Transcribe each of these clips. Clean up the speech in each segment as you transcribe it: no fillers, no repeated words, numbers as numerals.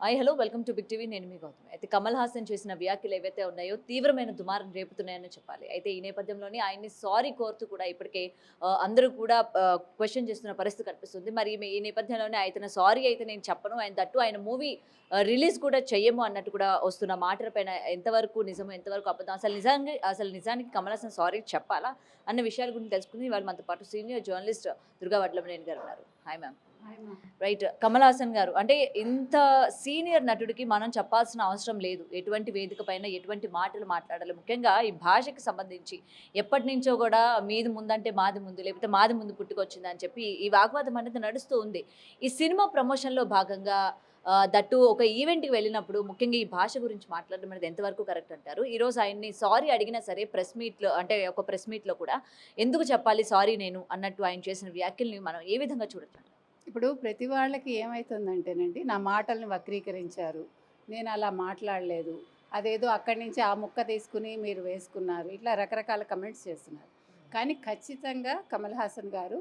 Hello welcome to big TV. నేను మీ గౌతమి. అయితే కమల్ హాసన్ చేసిన వ్యాఖ్యలు ఏవైతే ఉన్నాయో తీవ్రమైన దుమారం రేపుతున్నాయని చెప్పాలి. అయితే ఈ నేపథ్యంలోనే ఆయన్ని సారీ కోరుతూ కూడా ఇప్పటికే అందరూ కూడా క్వెషన్ చేస్తున్న పరిస్థితి కనిపిస్తుంది. మరి ఈ నేపథ్యంలోనే ఆయన సారీ అయితే నేను చెప్పను, ఆయన దట్టు ఆయన మూవీ రిలీజ్ కూడా చెయ్యము అన్నట్టు కూడా వస్తున్న మాటల పైన ఎంతవరకు నిజం, ఎంతవరకు అబద్ధం, అసలు నిజానికి కమల్ హాసన్ సారీ చెప్పాలా అన్న విషయాల గురించి తెలుసుకుంది ఇవాళ మనతో పాటు సీనియర్ జర్నలిస్ట్ దుర్గా వడ్లమనేని గారు ఉన్నారు. Hi ma'am. Right. Kamal Haasan గారు అంటే ఇంత సీనియర్ నటుడికి మనం చెప్పాల్సిన అవసరం లేదు. ఎటువంటి వేదిక పైన ఎటువంటి మాటలు మాట్లాడాలి. ముఖ్యంగా ఈ భాషకి సంబంధించి ఎప్పటినుంచో గూడా మీది ముందంటే మాది ముందు, లేకపోతే మాది ముందు పుట్టుకొచ్చిందని చెప్పి ఈ వాగ్వాదం అనేది నడుస్తూ ఉంది. ఈ సినిమా ప్రమోషన్‌లో భాగంగా దట్టు ఒక ఈవెంట్‌కి వెళ్ళినప్పుడు ముఖ్యంగా ఈ భాష గురించి మాట్లాడడం అనేది ఎంతవరకు కరెక్ట్ అంటారు? ఈరోజు ఆయన్ని సారీ అడిగినా సరే ప్రెస్ మీట్‌లో అంటే ఒక ప్రెస్ మీట్‌లో కూడా ఎందుకు చెప్పాలి సారీ నేను అన్నట్టు ఆయన చేసిన వ్యాఖ్యల్ని మనం ఏ విధంగా చూడొచ్చు? ఇప్పుడు ప్రతి వాళ్ళకి ఏమైతుందంటేనండి, నా మాటల్ని వక్రీకరించారు. నేను అలా మాట్లాడలేదు. అదేదో అక్కడి నుంచి ఆ ముక్క తీసుకుని మీరు వేసుకున్నారు. ఇట్లా రకరకాల కమెంట్స్ చేస్తున్నారు. కానీ ఖచ్చితంగా కమల్ హాసన్ గారు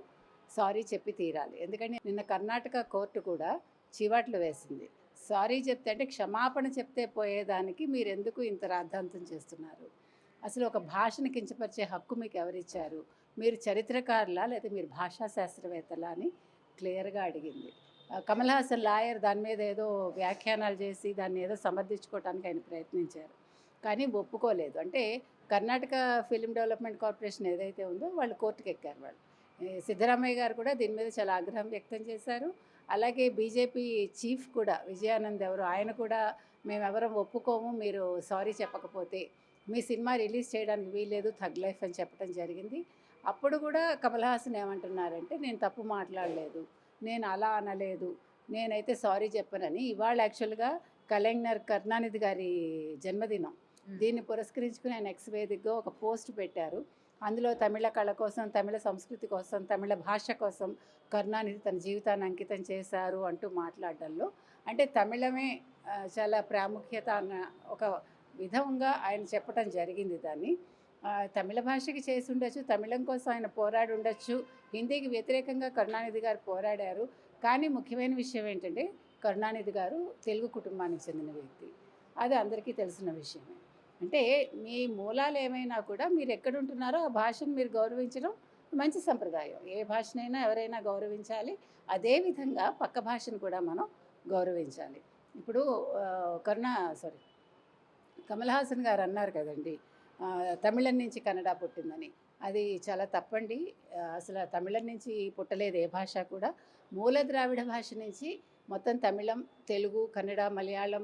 సారీ చెప్పి తీరాలి. ఎందుకంటే నిన్న కర్ణాటక కోర్టు కూడా చీవాట్లు వేసింది. సారీ చెప్తే అంటే క్షమాపణ చెప్తే పోయేదానికి మీరెందుకు ఇంత రాద్ధాంతం చేస్తున్నారు? అసలు ఒక భాషను కించపరిచే హక్కు మీకు ఎవరిచ్చారు? మీరు చరిత్రకారులా లేదా మీరు భాషా శాస్త్రవేత్తలా అని క్లియర్గా అడిగింది. కమల్ హాసన్ లాయర్ దాని మీద ఏదో వ్యాఖ్యానాలు చేసి దాన్ని ఏదో సమర్థించుకోవడానికి ఆయన ప్రయత్నించారు. కానీ ఒప్పుకోలేదు. అంటే కర్ణాటక ఫిల్మ్ డెవలప్మెంట్ కార్పొరేషన్ ఏదైతే ఉందో వాళ్ళు కోర్టుకు ఎక్కారు వాళ్ళు. సిద్ధరామయ్య గారు కూడా దీని మీద చాలా ఆగ్రహం వ్యక్తం చేశారు. అలాగే బీజేపీ చీఫ్ కూడా విజయానంద్ ఎవరు ఆయన కూడా మేమెవరం ఒప్పుకోము మీరు సారీ చెప్పకపోతే మీ సినిమా రిలీజ్ చేయడానికి వీల్లేదు థగ్ లైఫ్ అని చెప్పడం జరిగింది. అప్పుడు కూడా కమల్ హాసన్ ఏమంటున్నారంటే నేను తప్పు మాట్లాడలేదు, నేను అలా అనలేదు, నేనైతే సారీ చెప్పనని. ఇవాళ యాక్చువల్గా కరుణానిధి గారి జన్మదినం, దీన్ని పురస్కరించుకుని ఆయన ఎక్స్ వేదికగా ఒక పోస్ట్ పెట్టారు. అందులో తమిళ కళ కోసం, తమిళ సంస్కృతి కోసం, తమిళ భాష కోసం కరుణానిధి తన జీవితాన్ని అంకితం చేశారు అంటూ మాట్లాడడంలో అంటే తమిళమే చాలా ప్రాముఖ్యత అన్న ఒక విధంగా ఆయన చెప్పడం జరిగింది. దాన్ని తమిళ భాషకి చేసి ఉండొచ్చు, తమిళం కోసం ఆయన పోరాడి ఉండొచ్చు, హిందీకి వ్యతిరేకంగా కరుణానిధి గారు పోరాడారు. కానీ ముఖ్యమైన విషయం ఏంటంటే కరుణానిధి గారు తెలుగు కుటుంబానికి చెందిన వ్యక్తి. అది అందరికీ తెలిసిన విషయమే. అంటే మీ మూలాలు ఏమైనా కూడా మీరు ఎక్కడుంటున్నారో ఆ భాషను మీరు గౌరవించడం మంచి సంప్రదాయం. ఏ భాషనైనా ఎవరైనా గౌరవించాలి. అదేవిధంగా పక్క భాషను కూడా మనం గౌరవించాలి. ఇప్పుడు సారీ కమల్ హాసన్ గారు అన్నారు కదండి, తమిళం నుంచి కన్నడ పుట్టిందని. అది చాలా తప్పండి. అసలు తమిళం నుంచి పుట్టలేదు ఏ భాష కూడా. మూల ద్రావిడ భాష నుంచి మొత్తం తమిళం, తెలుగు, కన్నడ, మలయాళం,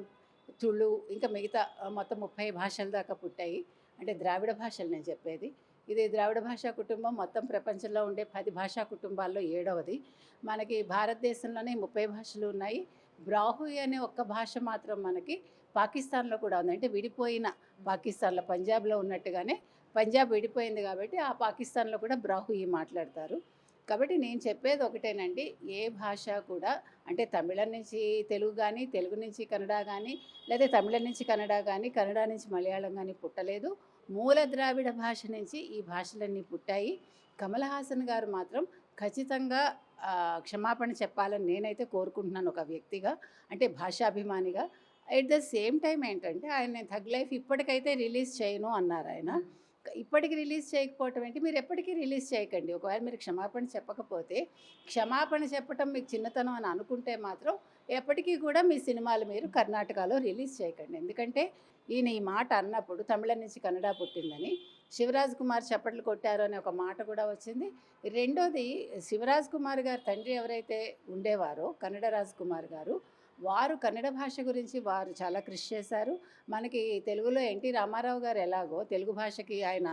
తుళు ఇంకా మిగతా మొత్తం 30 భాషల దాకా పుట్టాయి. అంటే ద్రావిడ భాషలు నేను చెప్పేది. ఇది ద్రావిడ భాషా కుటుంబం మొత్తం ప్రపంచంలో ఉండే 10 భాషా కుటుంబాల్లో 7వది. మనకి భారతదేశంలోనే 30 భాషలు ఉన్నాయి. బ్రాహుయి అనే ఒక్క భాష మాత్రం మనకి పాకిస్తాన్లో కూడా ఉంది. అంటే విడిపోయిన పాకిస్తాన్లో పంజాబ్లో ఉన్నట్టుగానే పంజాబ్ విడిపోయింది కాబట్టి ఆ పాకిస్తాన్లో కూడా బ్రాహుయి మాట్లాడతారు. కాబట్టి నేను చెప్పేది ఒకటేనండి, ఏ భాష కూడా అంటే తమిళం నుంచి తెలుగు కానీ, తెలుగు నుంచి కన్నడ కానీ, లేదా తమిళం నుంచి కన్నడ కానీ, కన్నడ నుంచి మలయాళం కానీ పుట్టలేదు. మూల ద్రావిడ భాష నుంచి ఈ భాషలన్నీ పుట్టాయి. కమల్ హాసన్ గారు మాత్రం ఖచ్చితంగా క్షమాపణ చెప్పాలని నేనైతే కోరుకుంటున్నాను ఒక వ్యక్తిగా, అంటే భాషాభిమానిగా. ఎట్ ద సేమ్ టైం ఏంటంటే ఆయన థగ్ లైఫ్ ఇప్పటికైతే రిలీజ్ చేయను అన్నారు ఆయన. ఇప్పటికి రిలీజ్ చేయకపోవటం ఏంటి, మీరు ఎప్పటికీ రిలీజ్ చేయకండి. ఒకవేళ మీరు క్షమాపణ చెప్పకపోతే, క్షమాపణ చెప్పటం మీకు చిన్నతనం అని అనుకుంటే మాత్రం ఎప్పటికీ కూడా మీ సినిమాలు మీరు కర్ణాటకలో రిలీజ్ చేయకండి. ఎందుకంటే ఈయన ఈ మాట అన్నప్పుడు తమిళం నుంచి కన్నడ పుట్టిందని శివరాజ్ కుమార్ చప్పట్లు కొట్టారు అనే ఒక మాట కూడా వచ్చింది. రెండోది, శివరాజ్ కుమార్ గారు తండ్రి ఎవరైతే ఉండేవారో కన్నడ రాజ్ కుమార్ గారు, వారు కన్నడ భాష గురించి వారు చాలా కృషి చేశారు. మనకి తెలుగులో ఎన్టీ రామారావు గారు ఎలాగో తెలుగు భాషకి ఆయన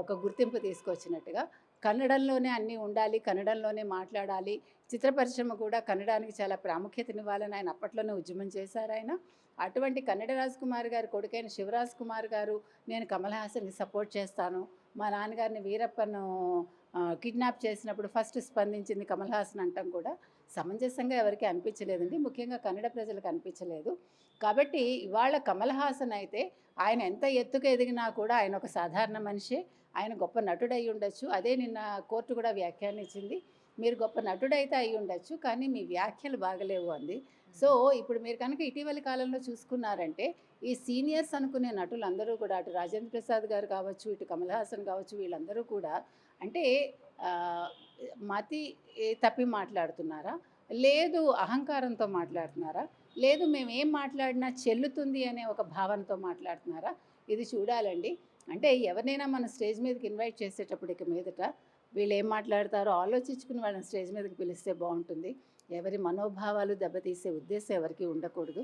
ఒక గుర్తింపు తీసుకొచ్చినట్టుగా కన్నడంలోనే అన్నీ ఉండాలి, కన్నడంలోనే మాట్లాడాలి, చిత్ర పరిశ్రమ కూడా కన్నడానికి చాలా ప్రాముఖ్యతనివ్వాలని ఆయన అప్పట్లోనే ఉద్యమం చేశారు ఆయన. అటువంటి కన్నడ రాజ్ కుమార్ గారి కొడుకైన శివరాజ్ కుమార్ గారు నేను కమల్ హాసన్కి సపోర్ట్ చేస్తాను, మా నాన్నగారిని వీరప్పను కిడ్నాప్ చేసినప్పుడు ఫస్ట్ స్పందించింది కమల్ హాసన్ అంటాం కూడా సమంజసంగా ఎవరికి అనిపించలేదండి. ముఖ్యంగా కన్నడ ప్రజలకు అనిపించలేదు. కాబట్టి ఇవాళ కమల్ హాసన్ అయితే ఆయన ఎంత ఎత్తుకు ఎదిగినా కూడా ఆయన ఒక సాధారణ మనిషే. ఆయన గొప్ప నటుడై ఉండొచ్చు. అదే నిన్న కోర్టు కూడా వ్యాఖ్యానించింది. మీరు గొప్ప నటుడైతే అయి ఉండొచ్చు, కానీ మీ వ్యాఖ్యలు బాగలేవు అంది. సో ఇప్పుడు మీరు కనుక ఇటీవలి కాలంలో చూసుకున్నారంటే ఈ సీనియర్స్ అనుకునే నటులందరూ కూడా అటు రాజేంద్ర ప్రసాద్ గారు కావచ్చు, ఇటు కమల్ హాసన్ కావచ్చు, వీళ్ళందరూ కూడా అంటే ఆ, మతి తప్పి మాట్లాడుతున్నారా, లేదు అహంకారంతో మాట్లాడుతున్నారా, లేదు మేము ఏం మాట్లాడినా చెల్లుతుంది అనే ఒక భావనతో మాట్లాడుతున్నారా, ఇది చూడాలండి. అంటే ఎవరినైనా మన స్టేజ్ మీదకి ఇన్వైట్ చేసేటప్పటికి మీదట వీళ్ళు ఏం మాట్లాడతారో ఆలోచించుకుని వాళ్ళని స్టేజ్ మీదకి పిలిస్తే బాగుంటుంది. ఎవరి మనోభావాలు దెబ్బతీసే ఉద్దేశం ఎవరికి ఉండకూడదు.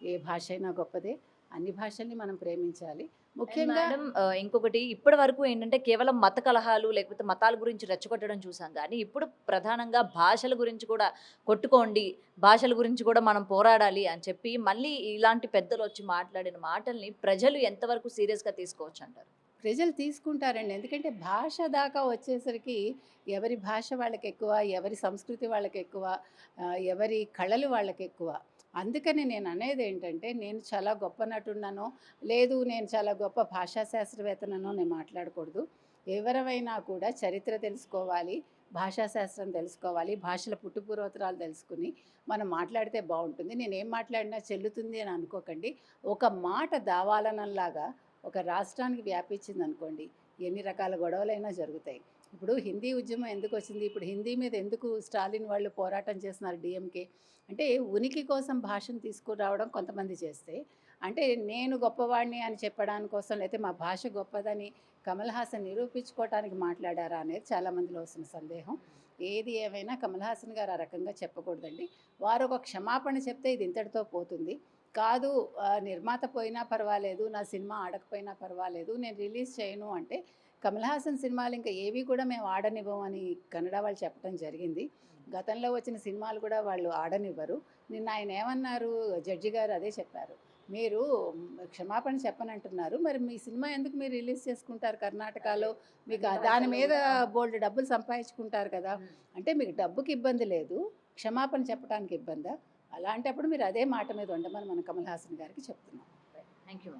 ఏ భాష అయినా గొప్పదే, అన్ని భాషల్ని మనం ప్రేమించాలి. ముఖ్యంగా మేడం ఇంకొకటి ఇప్పటి వరకు ఏంటంటే కేవలం మత కలహాలు లేకపోతే మతాల గురించి రెచ్చగొట్టడం చూసాం కానీ ఇప్పుడు ప్రధానంగా భాషల గురించి కూడా కొట్టుకోండి, భాషల గురించి కూడా మనం పోరాడాలి అని చెప్పి మళ్ళీ ఇలాంటి పెద్దలు వచ్చి మాట్లాడిన మాటల్ని ప్రజలు ఎంతవరకు సీరియస్గా తీసుకోవచ్చు అంటారు? ప్రజలు తీసుకుంటారండి. ఎందుకంటే భాష దాకా వచ్చేసరికి ఎవరి భాష వాళ్ళకెక్కువ, ఎవరి సంస్కృతి వాళ్ళకెక్కువ, ఎవరి కళలు వాళ్ళకెక్కువ. అందుకని నేను అనేదేంటంటే, నేను చాలా గొప్ప నటుడిననో, లేదు నేను చాలా గొప్ప భాషా శాస్త్రవేత్తననో నేను మాట్లాడకూడదు. ఎవరమైనా కూడా చరిత్ర తెలుసుకోవాలి, భాషా శాస్త్రం తెలుసుకోవాలి, భాషల పుట్టుపూర్వోత్తరాలు తెలుసుకుని మనం మాట్లాడితే బావుంటుంది. నేనేం మాట్లాడినా చెల్లుతుంది అని అనుకోకండి. ఒక మాట దావాలనంలాగా ఒక రాష్ట్రానికి వ్యాపించిందనుకోండి, ఎన్ని రకాల గొడవలైనా జరుగుతాయి. ఇప్పుడు హిందీ ఉద్యమం ఎందుకు వచ్చింది, ఇప్పుడు హిందీ మీద ఎందుకు స్టాలిన్ వాళ్ళు పోరాటం చేస్తున్నారు డిఎంకే అంటే, ఉనికి కోసం భాషను తీసుకురావడం కొంతమంది చేస్తే, అంటే నేను గొప్పవాడిని అని చెప్పడానికి కోసం, లేకపోతే మా భాష గొప్పదని కమల్ హాసన్ నిరూపించుకోవటానికి మాట్లాడారా అనేది చాలామందిలో వస్తున్న సందేహం. ఏది ఏమైనా కమల్ హాసన్ గారు ఆ రకంగా చెప్పకూడదండి. వారు ఒక క్షమాపణ చెప్తే ఇది ఇంతటితో పోతుంది. కాదు నిర్మాత పోయినా పర్వాలేదు, నా సినిమా ఆడకపోయినా పర్వాలేదు, నేను రిలీజ్ చేయను అంటే, కమల్ హాసన్ సినిమాలు ఇంకా ఏవి కూడా మేము ఆడనివ్వమని కన్నడ వాళ్ళు చెప్పడం జరిగింది. గతంలో వచ్చిన సినిమాలు కూడా వాళ్ళు ఆడనివ్వరు. నిన్న ఆయన ఏమన్నారు, జడ్జి గారు అదే చెప్పారు. మీరు క్షమాపణ చెప్పనంటున్నారు, మరి మీ సినిమా ఎందుకు మీరు రిలీజ్ చేసుకుంటారు కర్ణాటకలో, మీకు దాని మీద బోల్డ్ డబ్బులు సంపాదించుకుంటారు కదా, అంటే మీకు డబ్బుకి ఇబ్బంది లేదు, క్షమాపణ చెప్పడానికి ఇబ్బందా? అలాంటప్పుడు మీరు అదే మాట మీద ఉండమని మనం కమల్ హాసన్ గారికి చెప్తున్నాం. Thank you.